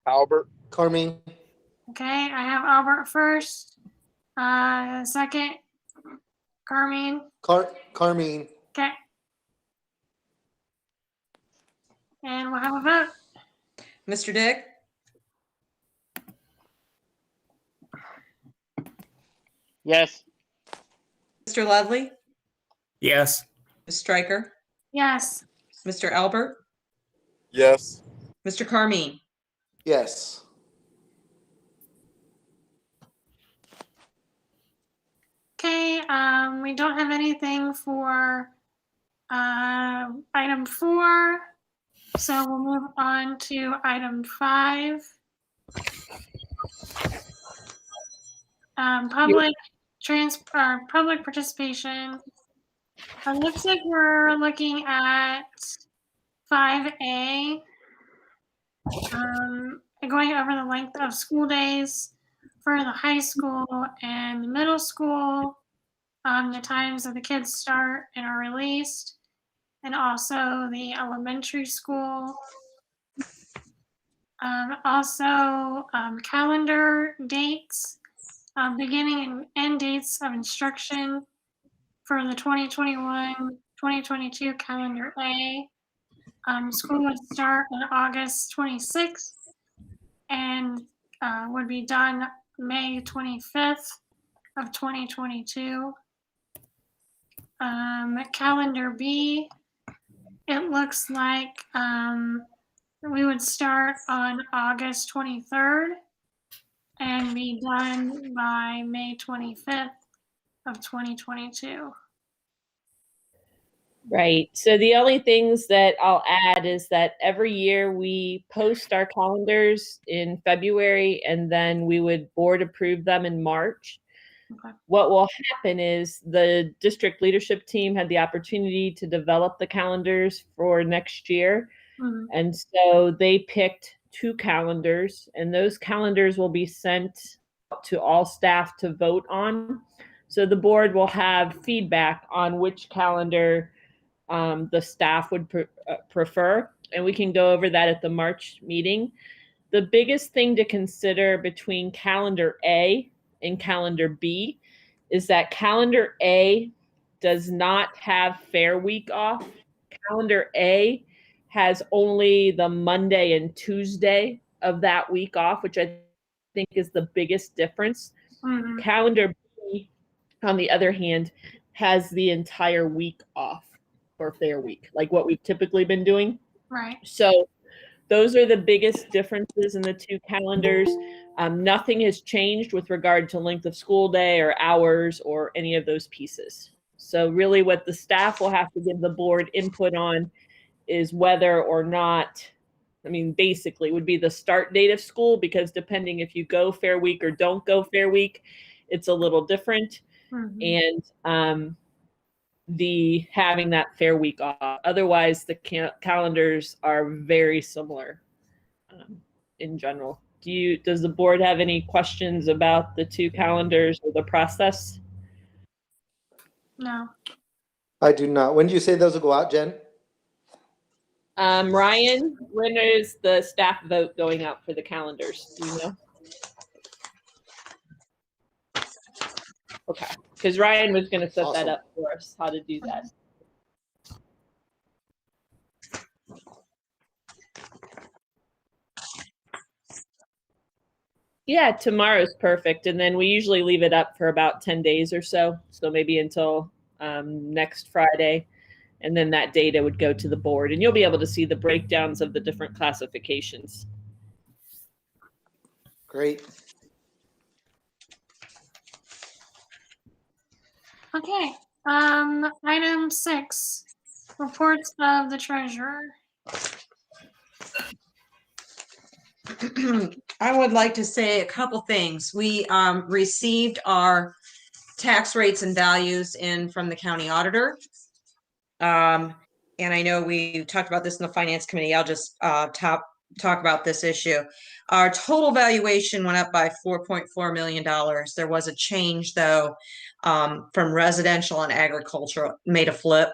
Albert. Carmine. Okay, I have Albert first. Second, Carmine. Carmine. Okay. And we'll have a vote. Mr. Dick? Yes. Mr. Lovely? Yes. Ms. Stryker? Yes. Mr. Albert? Yes. Mr. Carmine? Yes. Okay, we don't have anything for item 4, so we'll move on to item 5. Public participation. It looks like we're looking at 5A, going over the length of school days for the high school and the middle school, the times that the kids start and are released, and also the elementary school. Also, calendar dates, beginning and end dates of instruction for the 2021-2022 calendar A. School would start on August 26th and would be done May 25th of 2022. Calendar B, it looks like we would start on August 23rd and be done by May 25th of 2022. Right. So the only things that I'll add is that every year we post our calendars in February and then we would board approve them in March. Okay. What will happen is the district leadership team had the opportunity to develop the calendars for next year. Mm-hmm. And so they picked 2 calendars, and those calendars will be sent to all staff to vote on. So the board will have feedback on which calendar the staff would prefer, and we can go over that at the March meeting. The biggest thing to consider between calendar A and calendar B is that calendar A does not have Fair Week off. Calendar A has only the Monday and Tuesday of that week off, which I think is the biggest difference. Mm-hmm. Calendar B, on the other hand, has the entire week off for Fair Week, like what we've typically been doing. Right. So those are the biggest differences in the 2 calendars. Nothing has changed with regard to length of school day or hours or any of those pieces. So really what the staff will have to give the board input on is whether or not, I mean, basically would be the start date of school, because depending if you go Fair Week or don't go Fair Week, it's a little different. Mm-hmm. And the having that Fair Week off. Otherwise, the calendars are very similar in general. Does the board have any questions about the 2 calendars or the process? No. I do not. When do you say those will go out, Jen? Ryan, when is the staff vote going out for the calendars? Do you know? Okay, because Ryan was going to set that up for us, how to do that. Yeah, tomorrow's perfect. And then we usually leave it up for about 10 days or so. So maybe until next Friday. And then that data would go to the board. And you'll be able to see the breakdowns of the different classifications. Great. Okay. Item 6, reports of the treasurer. I would like to say a couple things. We received our tax rates and values in from the county auditor. And I know we talked about this in the finance committee. I'll just talk about this issue. Our total valuation went up by $4.4 million. There was a change though, from residential and agriculture, made a flip.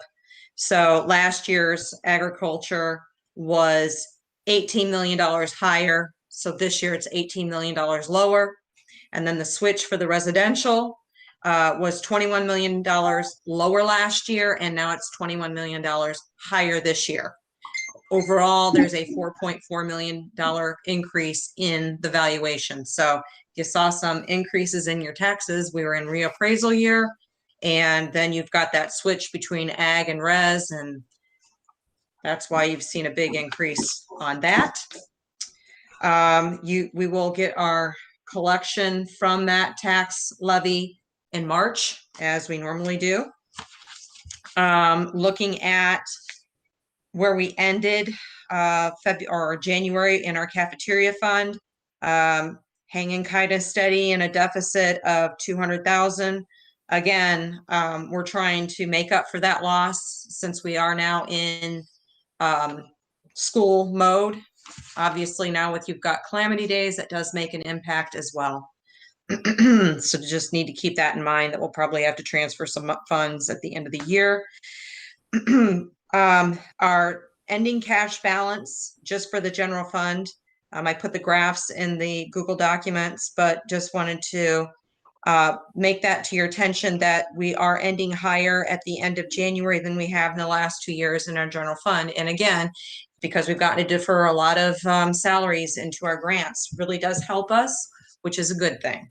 So last year's agriculture was $18 million higher. So this year it's $18 million lower. And then the switch for the residential was $21 million lower last year, and now it's $21 million higher this year. Overall, there's a $4.4 million increase in the valuation. So you saw some increases in your taxes. We were in reappraisal year, and then you've got that switch between ag and res, and that's why you've seen a big increase on that. We will get our collection from that tax levy in March, as we normally do. Looking at where we ended February or January in our cafeteria fund, hanging kind of steady in a deficit of 200,000. Again, we're trying to make up for that loss since we are now in school mode. Obviously, now with you've got calamity days, that does make an impact as well. So just need to keep that in mind, that we'll probably have to transfer some funds at the end of the year. Our ending cash balance just for the general fund, I put the graphs in the Google documents, but just wanted to make that to your attention that we are ending higher at the end of January than we have in the last 2 years in our general fund. And again, because we've gotten to defer a lot of salaries into our grants, really does help us, which is a good thing.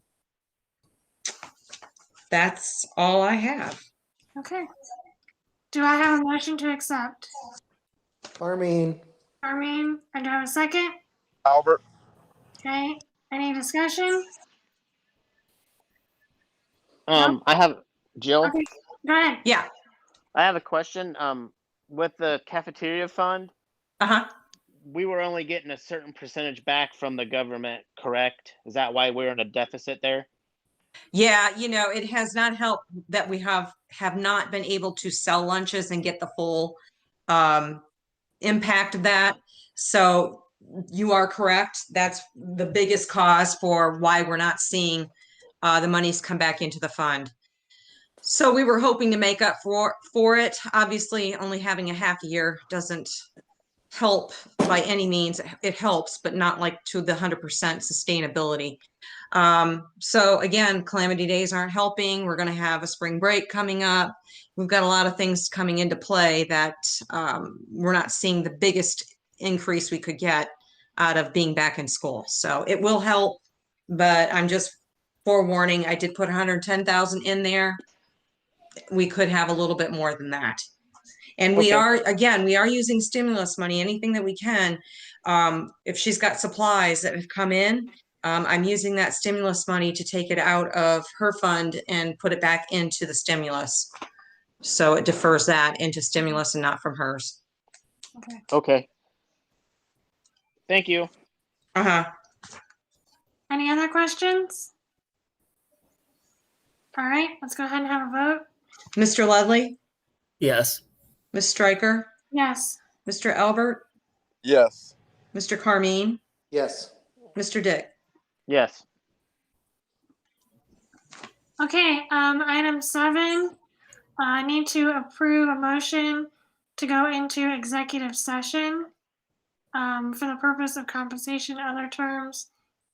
That's all I have. Okay. Do I have a motion to accept? Carmine. Armin, and do I have a second? Albert. Okay. Any discussion? I have Jill. Okay. Go ahead. Yeah. I have a question. With the cafeteria fund, Uh-huh. we were only getting a certain percentage back from the government, correct? Is that why we're in a deficit there? Yeah, it has not helped that we have not been able to sell lunches and get the full impact of that. So you are correct. That's the biggest cause for why we're not seeing the monies come back into the fund. So we were hoping to make up for it. Obviously, only having a half a year doesn't help by any means. It helps, but not like to the 100% sustainability. So again, calamity days aren't helping. We're going to have a spring break coming up. We've got a lot of things coming into play that we're not seeing the biggest increase we could get out of being back in school. So it will help, but I'm just forewarning, I did put 110,000 in there. We could have a little bit more than that. And we are using stimulus money, anything that we can. If she's got supplies that have come in, I'm using that stimulus money to take it out of her fund and put it back into the stimulus. So it defers that into stimulus and not from hers. Okay. Okay. Thank you. Uh-huh. Any other questions? All right, let's go ahead and have a vote. Mr. Ludley, Yes. Ms. Stryker, Yes. Mr. Albert, Yes. Mr. Carmine, Yes. Mr. Dick. Yes. Okay, item 7, I need to approve a motion to go into executive session for the purpose of compensation, other terms,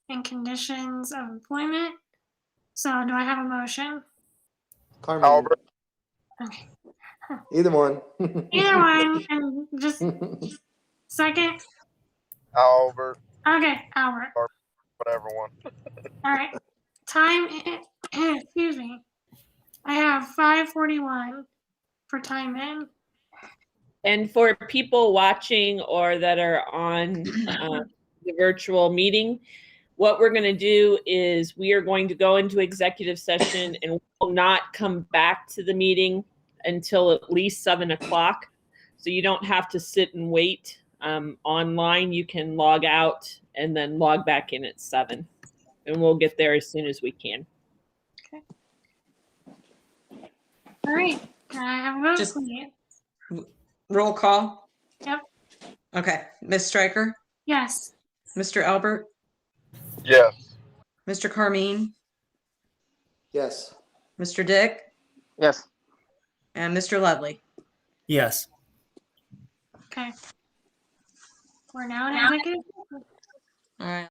and conditions of employment. So do I have a motion? Carmine. Albert. Okay. Either one. Either one, and just second. Albert. Okay, Albert. Whatever one. All right. Time, excuse me. I have 5:41 for time in. And for people watching or that are on the virtual meeting, what we're going to do is we are going to go into executive session and will not come back to the meeting until at least 7 o'clock. So you don't have to sit and wait online. You can log out and then log back in at 7. And we'll get there as soon as we can. Okay. All right. Can I have a vote, Just- please? Roll call. Yep. Okay, Ms. Stryker, Yes. Mr. Albert, Yes. Mr. Carmine, Yes. Mr. Dick, Yes. and Mr. Ludley. Yes. Okay. We're now in executive. All right.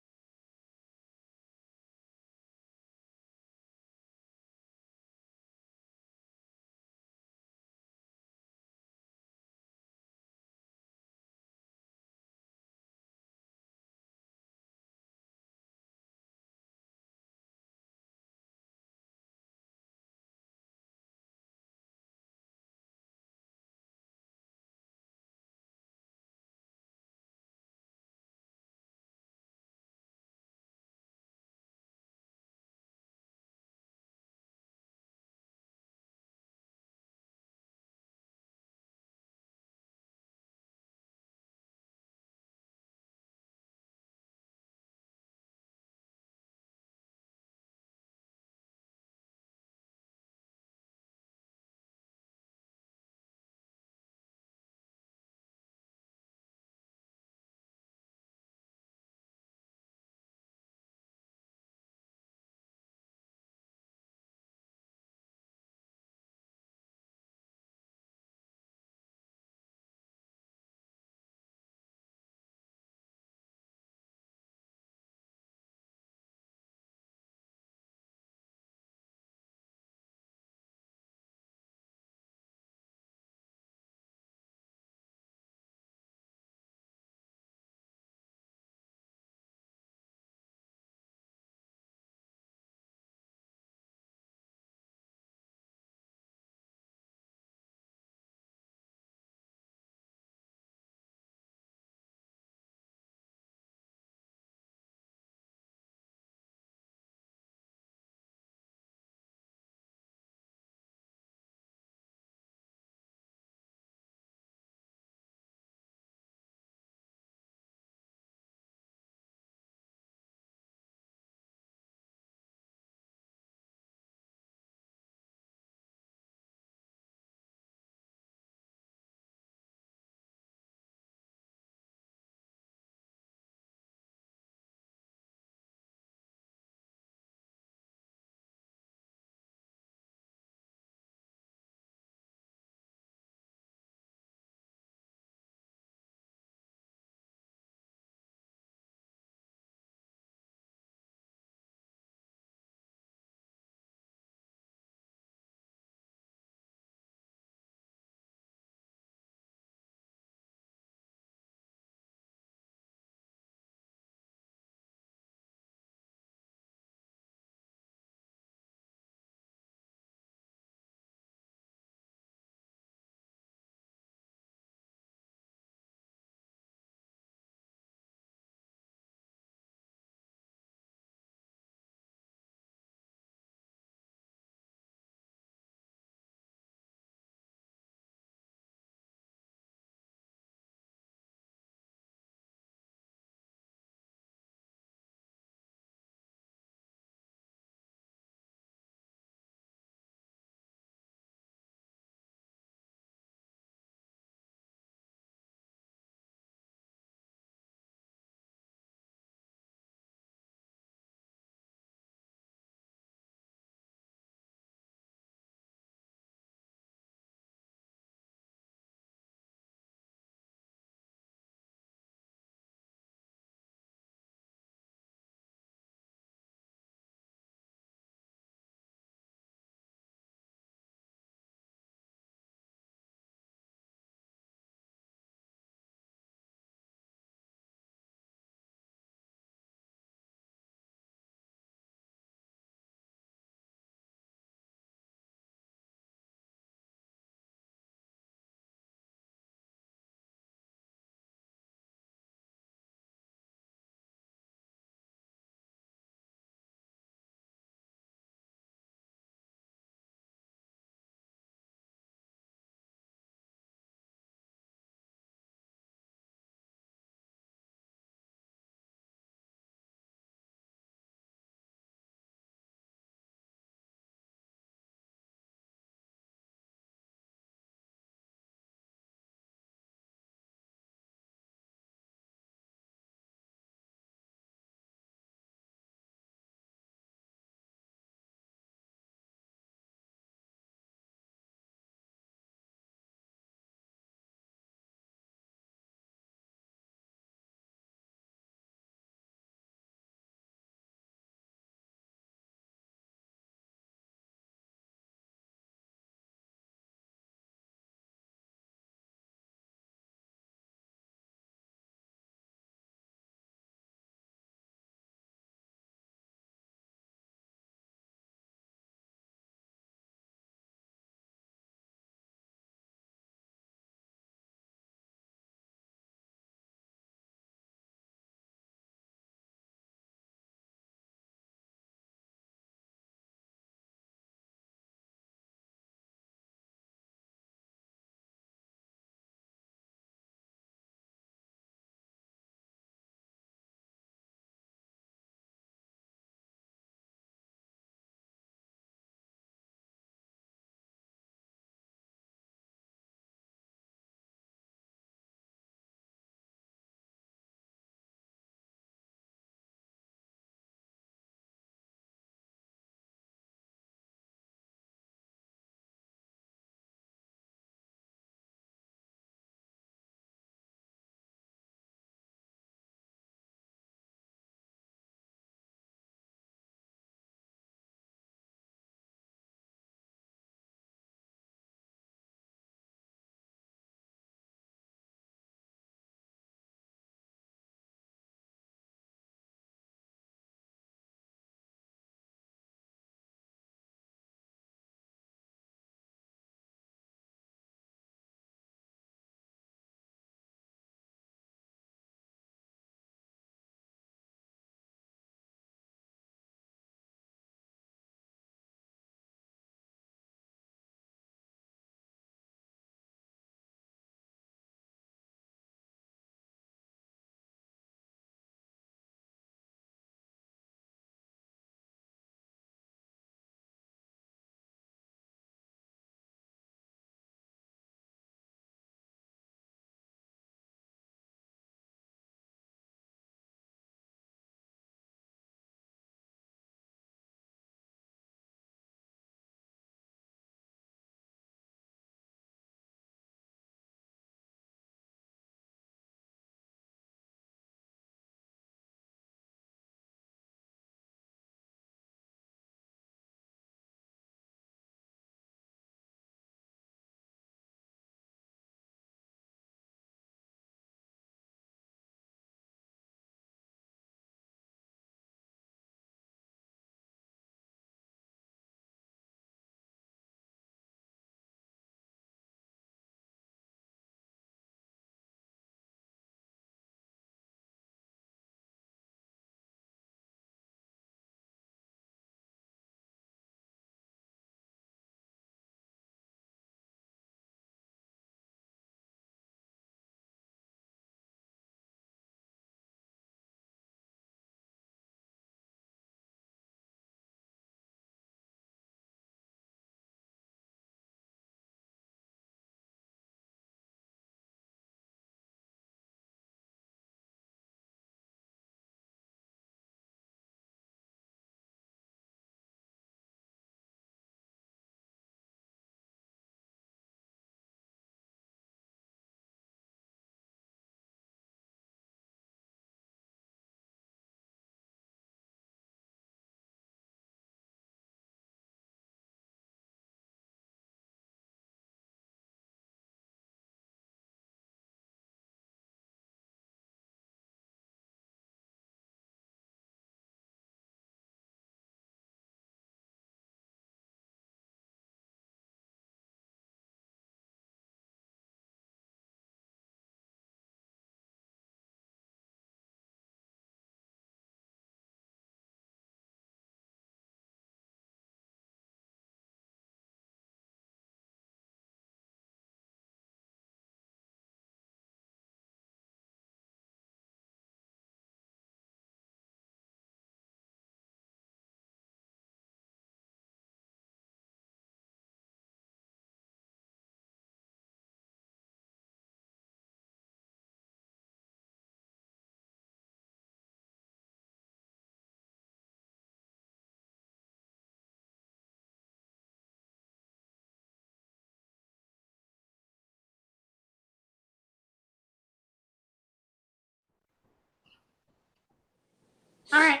All right.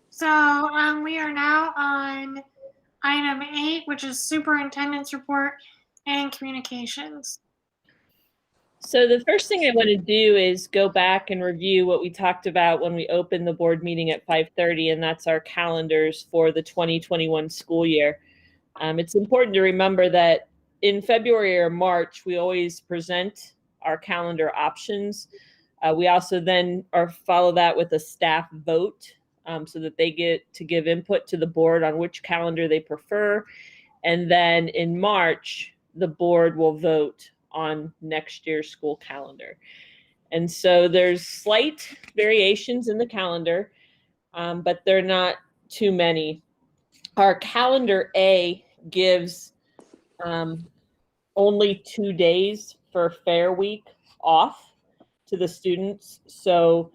So we are now on item 8, which is superintendent's report and communications. So the first thing I want to do is go back and review what we talked about when we opened the board meeting at 5:30, and that's our calendars for the 2021 school year. It's important to remember that in February or March, we always present our calendar options. We also then follow that with a staff vote so that they get to give input to the board on which calendar they prefer. And then in March, the board will vote on next year's school calendar. And so there's slight variations in the calendar, but they're not too many. Our calendar A gives only 2 days for Fair Week off to the students. So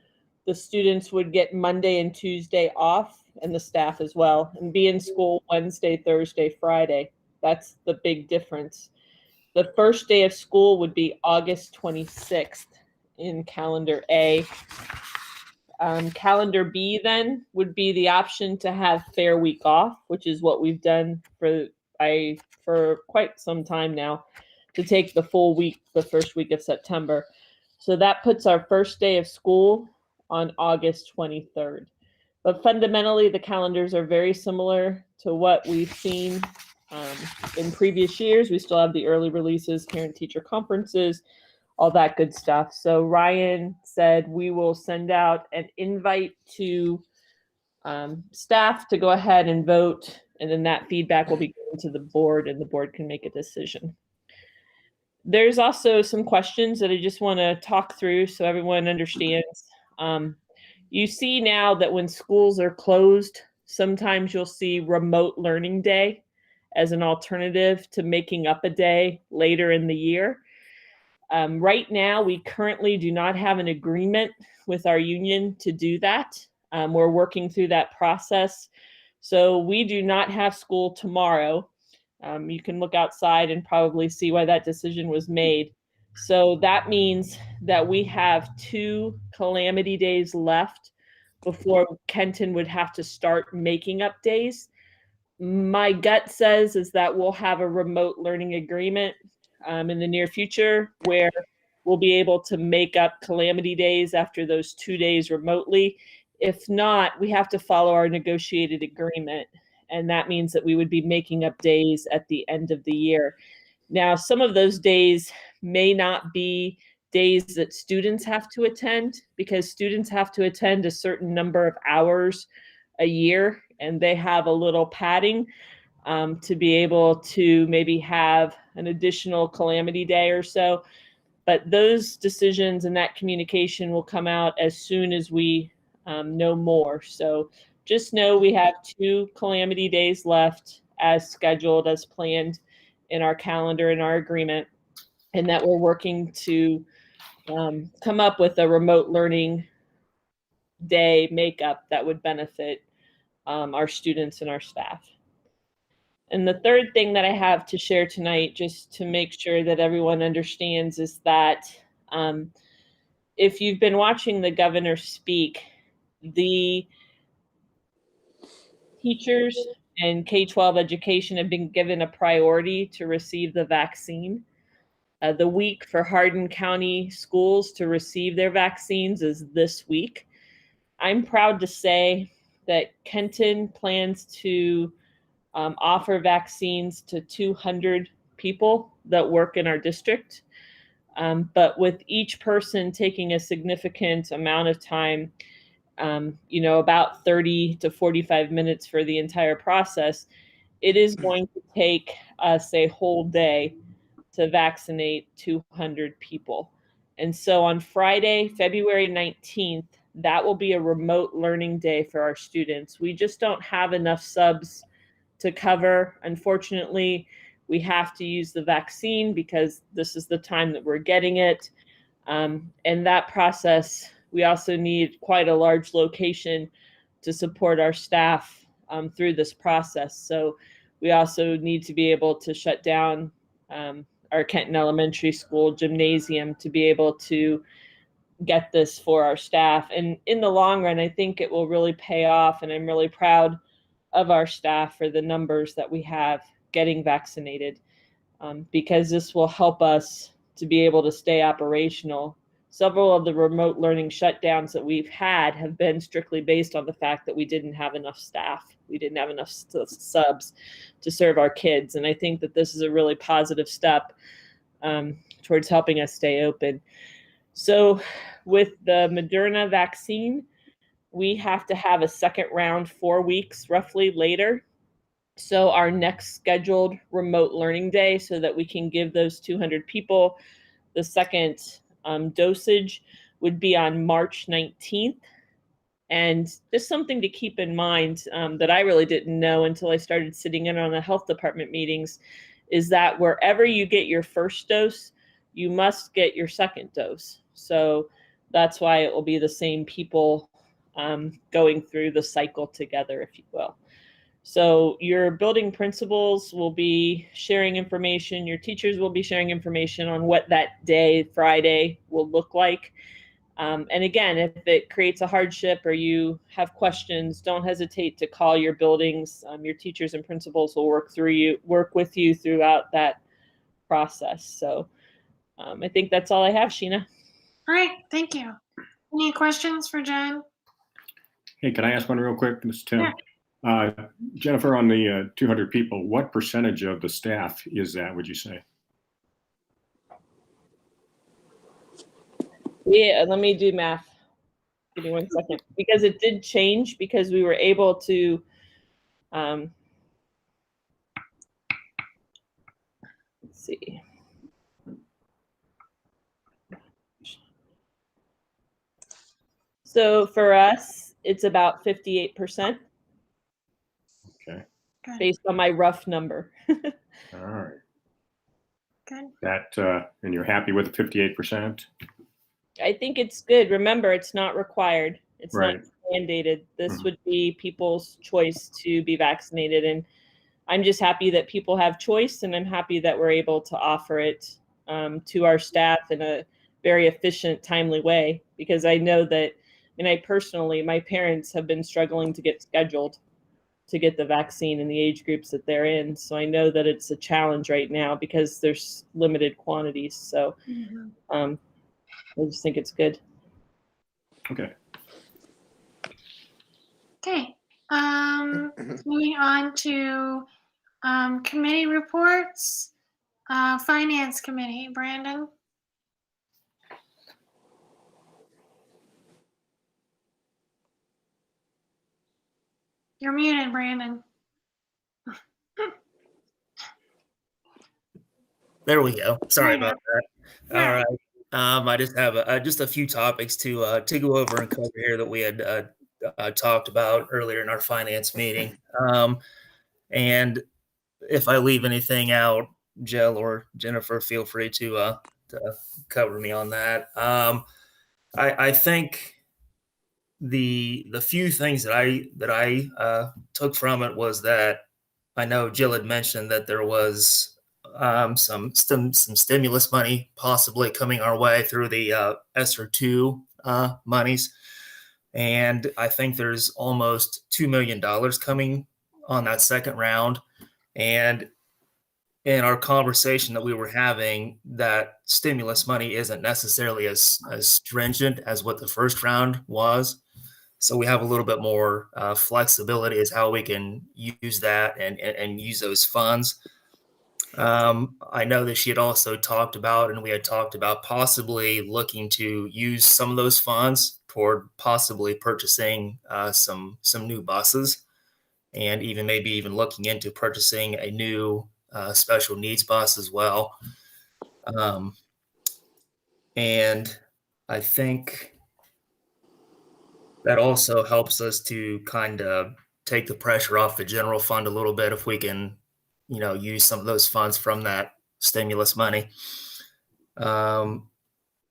the students would get Monday and Tuesday off, and the staff as well, and be in school Wednesday, Thursday, Friday. That's the big difference. The first day of school would be August 26th in calendar A. Calendar B then would be the option to have Fair Week off, which is what we've done for quite some time now, to take the full week, the first week of September. So that puts our first day of school on August 23rd. But fundamentally, the calendars are very similar to what we've seen in previous years. We still have the early releases, parent-teacher conferences, all that good stuff. So Ryan said we will send out an invite to staff to go ahead and vote, and then that feedback will be given to the board, and the board can make a decision. There's also some questions that I just want to talk through so everyone understands. You see now that when schools are closed, sometimes you'll see remote learning day as an alternative to making up a day later in the year. Right now, we currently do not have an agreement with our union to do that. We're working through that process. So we do not have school tomorrow. You can look outside and probably see why that decision was made. So that means that we have 2 calamity days left before Kenton would have to start making up days. My gut says is that we'll have a remote learning agreement in the near future where we'll be able to make up calamity days after those 2 days remotely. If not, we have to follow our negotiated agreement. And that means that we would be making up days at the end of the year. Now, some of those days may not be days that students have to attend, because students have to attend a certain number of hours a year, and they have a little padding to be able to maybe have an additional calamity day or so. But those decisions and that communication will come out as soon as we know more. So just know we have 2 calamity days left as scheduled, as planned in our calendar and our agreement, and that we're working to come up with a remote learning day makeup that would benefit our students and our staff. And the third thing that I have to share tonight, just to make sure that everyone understands, is that if you've been watching the governor speak, the teachers and K-12 education have been given a priority to receive the vaccine. The week for Hardin County schools to receive their vaccines is this week. I'm proud to say that Kenton plans to offer vaccines to 200 people that work in our district. But with each person taking a significant amount of time, about 30 to 45 minutes for the entire process, it is going to take us a whole day to vaccinate 200 people. And so on Friday, February 19th, that will be a remote learning day for our students. We just don't have enough subs to cover. Unfortunately, we have to use the vaccine because this is the time that we're getting it. And that process, we also need quite a large location to support our staff through this process. So we also need to be able to shut down our Kenton Elementary School gymnasium to be able to get this for our staff. And in the long run, I think it will really pay off. And I'm really proud of our staff for the numbers that we have getting vaccinated, because this will help us to be able to stay operational. Several of the remote learning shutdowns that we've had have been strictly based on the fact that we didn't have enough staff. We didn't have enough subs to serve our kids. And I think that this is a really positive step towards helping us stay open. So with the Moderna vaccine, we have to have a second round 4 weeks roughly later. So our next scheduled remote learning day, so that we can give those 200 people the second dosage, would be on March 19th. And just something to keep in mind that I really didn't know until I started sitting in on the health department meetings is that wherever you get your first dose, you must get your second dose. So that's why it will be the same people going through the cycle together, if you will. So your building principals will be sharing information. Your teachers will be sharing information on what that day, Friday, will look like. And again, if it creates a hardship or you have questions, don't hesitate to call your buildings. Your teachers and principals will work with you throughout that process. So I think that's all I have, Sheena. All right, thank you. Any questions for Jen? Hey, can I ask one real quick? This is Tim. Jennifer, on the 200 people, what percentage of the staff is that, would you say? Yeah, let me do math. Give me 1 second. Because it did change because we were able to let's see. So for us, it's about 58%. Okay. Good. Based on my rough number. All right. Good. That and you're happy with the 58%? I think it's good. Remember, it's not required. It's Right. not mandated. This would be people's choice to be vaccinated. And I'm just happy that people have choice, and I'm happy that we're able to offer it to our staff in a very efficient, timely way, because I know that, and I personally, my parents have been struggling to get scheduled to get the vaccine in the age groups that they're in. So I know that it's a challenge right now because there's limited quantities. So I just think it's good. Okay. Okay. Moving on to committee reports. Finance Committee, Brandon. You're muted, Brandon. There we go. Sorry about that. Yeah. All right. I just have just a few topics to go over and cover here that we had talked about earlier in our finance meeting. And if I leave anything out, Jill or Jennifer, feel free to cover me on that. I think the few things that I took from it was that I know Jill had mentioned that there was some stimulus money possibly coming our way through the ESSER 2 monies. And I think there's almost $2 million coming on that second round. And in our conversation that we were having, that stimulus money isn't necessarily as stringent as what the first round was. So we have a little bit more flexibility as how we can use that and use those funds. I know that she had also talked about, and we had talked about possibly looking to use some of those funds toward possibly purchasing some new buses, and maybe even looking into purchasing a new special needs bus as well. And I think that also helps us to kind of take the pressure off the general fund a little bit if we can, use some of those funds from that stimulus money. And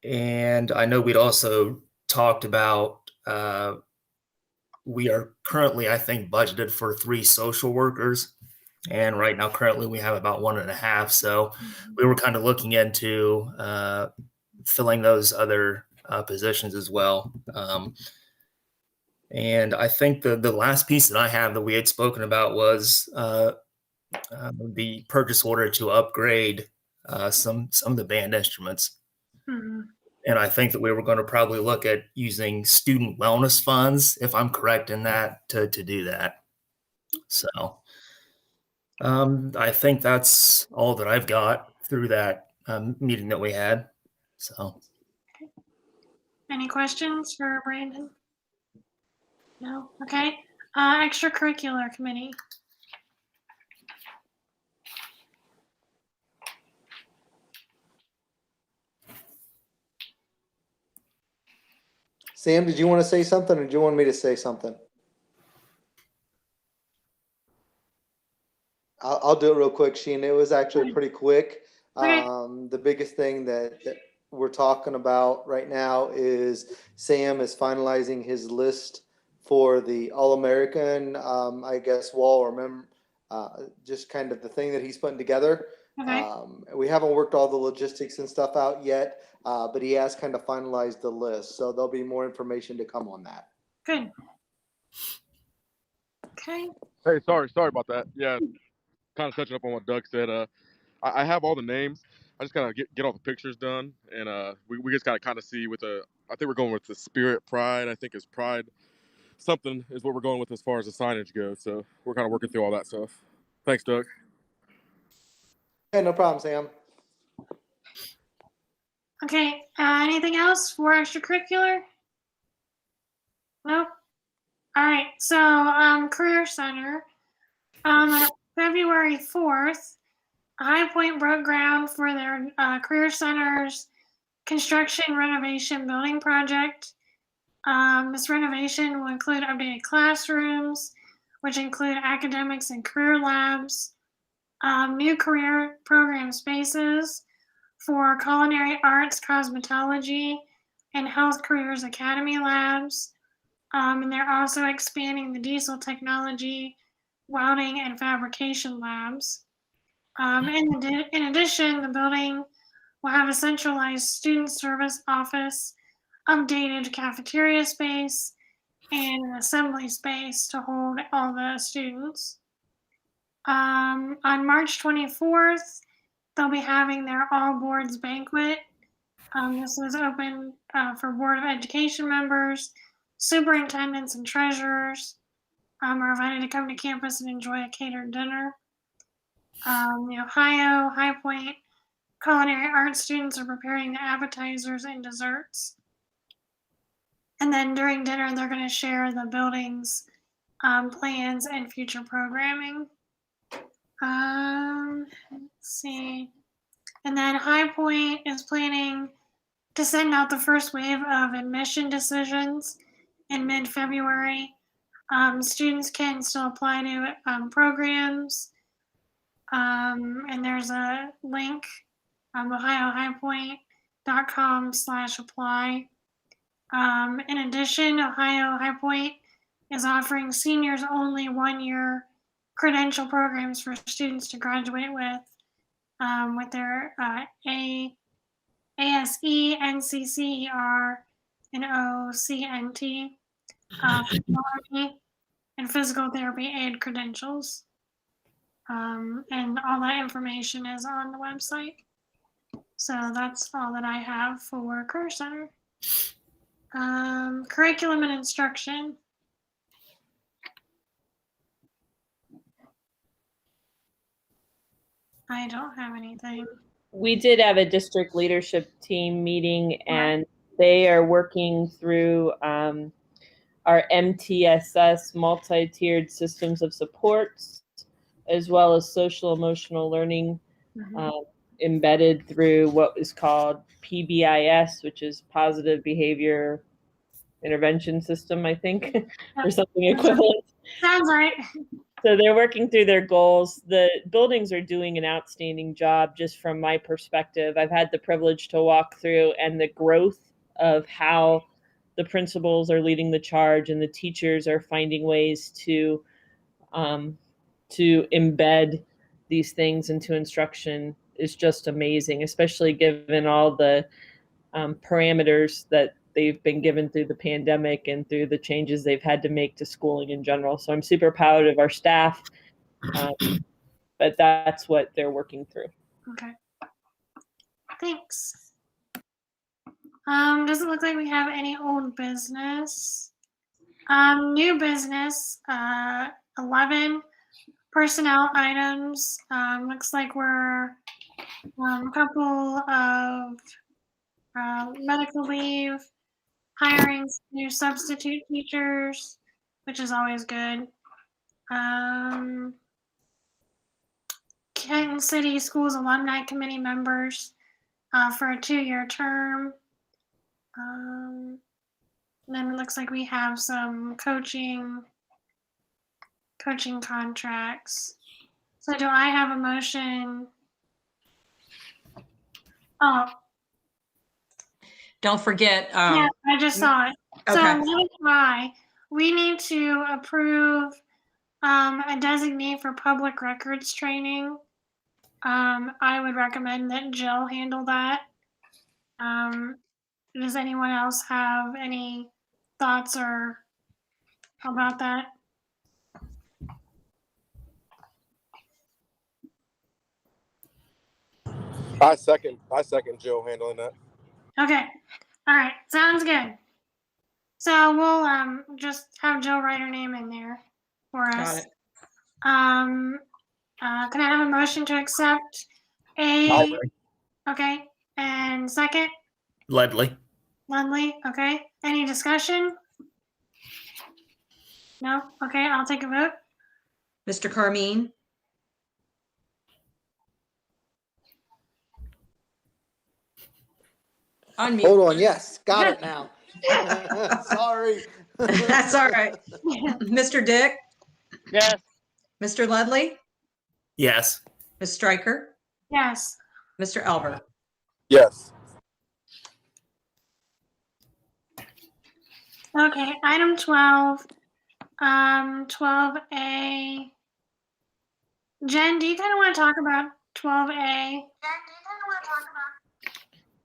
I know we'd also talked about we are currently, I think, budgeted for 3 social workers. And right now, currently, we have about 1.5. So we were kind of looking into filling those other positions as well. And I think the last piece that I have that we had spoken about was the purchase order to upgrade some of the band instruments. Mhm. And I think that we were going to probably look at using student wellness funds, if I'm correct in that, to do that. So I think that's all that I've got through that meeting that we had. So Any questions for Brandon? No? Okay. Extracurricular committee. Sam, did you want to say something or do you want me to say something? I'll do it real quick, Sheen. It was actually pretty quick. Okay. The biggest thing that we're talking about right now is Sam is finalizing his list for the All-American, I guess, wall or just kind of the thing that he's putting together. Okay. We haven't worked all the logistics and stuff out yet, but he has kind of finalized the list. So there'll be more information to come on that. Good. Okay. Hey, sorry about that. Yeah, kind of touching up on what Doug said. I have all the names. I just gotta get all the pictures done, and we just gotta kind of see with the. I think we're going with the Spirit Pride. I think it's Pride. Something is what we're going with as far as the signage goes. So we're kind of working through all that stuff. Thanks, Doug. Yeah, no problem, Sam. Okay. Anything else for extracurricular? Nope. All right. So, Career Center. On February 4th, High Point broke ground for their Career Center's construction renovation building project. This renovation will include updated classrooms, which include academics and career labs, new career program spaces for culinary arts, cosmetology, and health careers academy labs. And they're also expanding the diesel technology, welding, and fabrication labs. In addition, the building will have a centralized student service office, updated cafeteria space, and an assembly space to hold all the students. On March 24th, they'll be having their all boards banquet. This is open for Board of Education members, superintendents, and treasurers are invited to come to campus and enjoy a catered dinner. The Ohio High Point culinary arts students are preparing the appetizers and desserts. And then during dinner, they're going to share the building's plans and future programming. Let's see. And then High Point is planning to send out the first wave of admission decisions in mid-February. Students can still apply to programs. And there's a link, ohiohighpoint.com/apply. In addition, Ohio High Point is offering seniors only 1-year credential programs for students to graduate with their ASE, NCCER, and OCNT, and physical therapy aid credentials. And all that information is on the website. So that's all that I have for Career Center. Curriculum and instruction. I don't have anything. We did have a district leadership team meeting, and they are working through our MTSS, multi-tiered systems of supports, as well as social emotional learning embedded through what is called PBIS, which is Positive Behavior Intervention System, I think, or something equivalent. Sounds right. So they're working through their goals. The buildings are doing an outstanding job, just from my perspective. I've had the privilege to walk through, and the growth of how the principals are leading the charge and the teachers are finding ways to embed these things into instruction is just amazing, especially given all the parameters that they've been given through the pandemic and through the changes they've had to make to schooling in general. So I'm super proud of our staff, but that's what they're working through. Okay. Thanks. Doesn't look like we have any old business. New business, 11 personnel items. Looks like we're a couple of medical leave, hiring new substitute teachers, which is always good. Kenton City Schools Alumni Committee members for a 2-year term. And then it looks like we have some coaching contracts. So do I have a motion? Oh, Don't forget. yeah, I just saw it. So Okay. 11I, we need to approve a designee for public records training. I would recommend that Jill handle that. Does anyone else have any thoughts or about that? I second Joe handling that. Okay. All right. Sounds good. So we'll just have Jill write her name in there for us. Got it. Can I have a motion to accept a? Okay. And second? Ledley. Ludley. Okay. Any discussion? No? Okay. I'll take a vote. Mr. Carmine, unmute. Hold on. Yes, got it now. Sorry. That's all right. Mr. Dick, Yes. Mr. Ludley, Yes. Ms. Stryker, Yes. Mr. Albert. Yes. Okay. Item 12. 12A. Jen, do you kind of want to talk about 12A?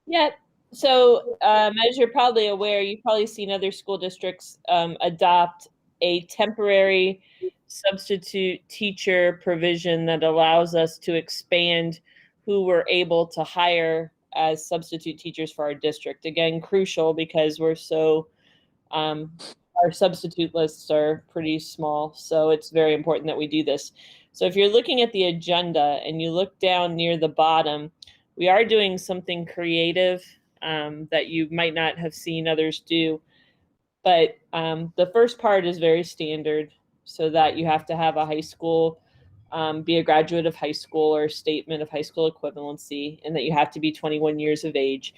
Yeah. So as you're probably aware, you've probably seen other school districts adopt a temporary substitute teacher provision that allows us to expand who we're able to hire as substitute teachers for our district. Again, crucial because we're so, our substitute lists are pretty small. So it's very important that we do this. So if you're looking at the agenda and you look down near the bottom, we are doing something creative that you might not have seen others do. But the first part is very standard, so that you have to have a high school, be a graduate of high school or statement of high school equivalency, and that you have to be 21 years of age.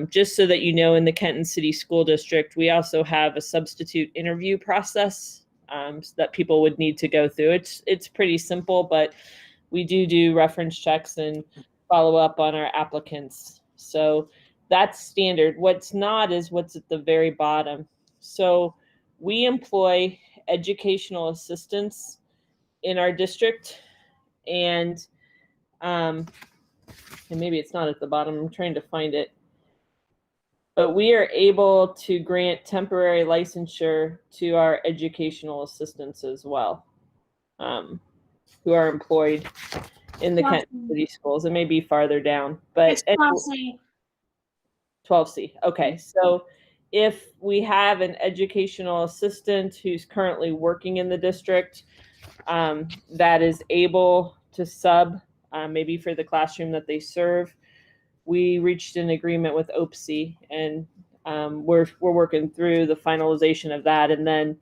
Just so that you know, in the Kenton City School District, we also have a substitute interview process that people would need to go through. It's pretty simple, but we do reference checks and follow up on our applicants. So that's standard. What's not is what's at the very bottom. So we employ educational assistants in our district, and maybe it's not at the bottom. I'm trying to find it. But we are able to grant temporary licensure to our educational assistants as well, who are employed in the Kenton City Schools. It may be farther down, but It's 12C. 12C. Okay, so if we have an educational assistant who's currently working in the district that is able to sub maybe for the classroom that they serve, we reached an agreement with OPSI, and we're working through the finalization of that. And then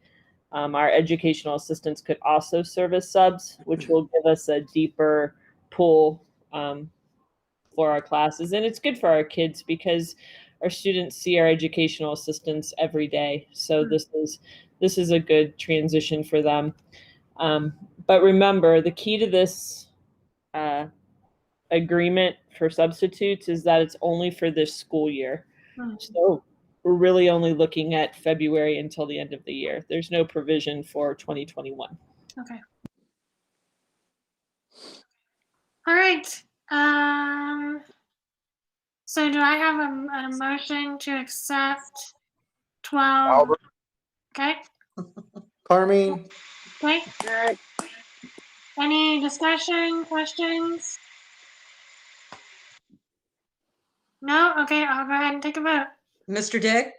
our educational assistants could also serve as subs, which will give us a deeper pool for our classes. And it's good for our kids because our students see our educational assistants every day. So this is a good transition for them. But remember, the key to this agreement for substitutes is that it's only for this school year. So we're really only looking at February until the end of the year. There's no provision for 2021. Okay. All right. So do I have a motion to accept 12? Albert. Okay, Carmine, okay. Any discussion, questions? No? Okay, I'll go ahead and take a vote. Mr. Dick,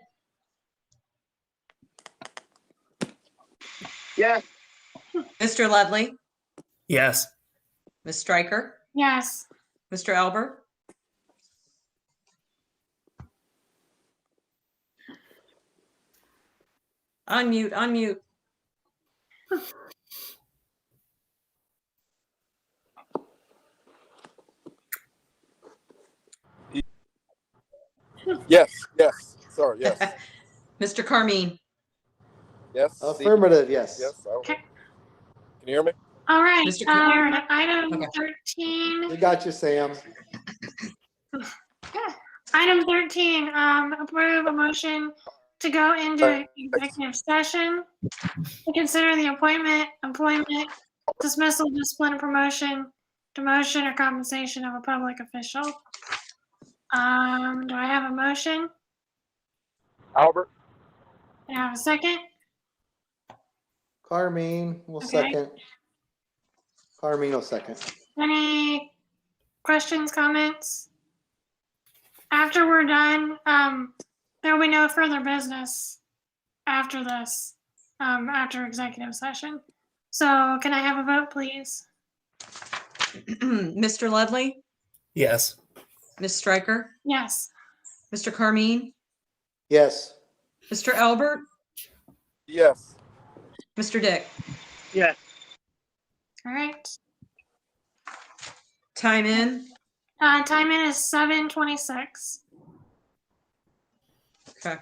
Yes. Mr. Ludley, Yes. Ms. Stryker, Yes. Mr. Albert, unmute, unmute. Yes. Yes. Sorry. Yes. Mr. Carmine, Yes. affirmative, yes. Yes. I will. Okay. Can you hear me? All right, Mr. Car- item Okay. 13. We got you, Sam. Item 13, approve a motion to go into executive session to consider the appointment, employment, dismissal, discipline, and promotion, demotion, or compensation of a public official. Do I have a motion? Albert. Do I have a second? Carmine will Okay. second. Carmine will second. Any questions, comments? After we're done, there will be no further business after this, after executive session. So can I have a vote, please? Mr. Ludley, Yes. Ms. Stryker, Yes. Mr. Carmine, Yes. Mr. Albert, Yes. Mr. Dick. Yes. All right. Time in. Time in is 7:26. Okay.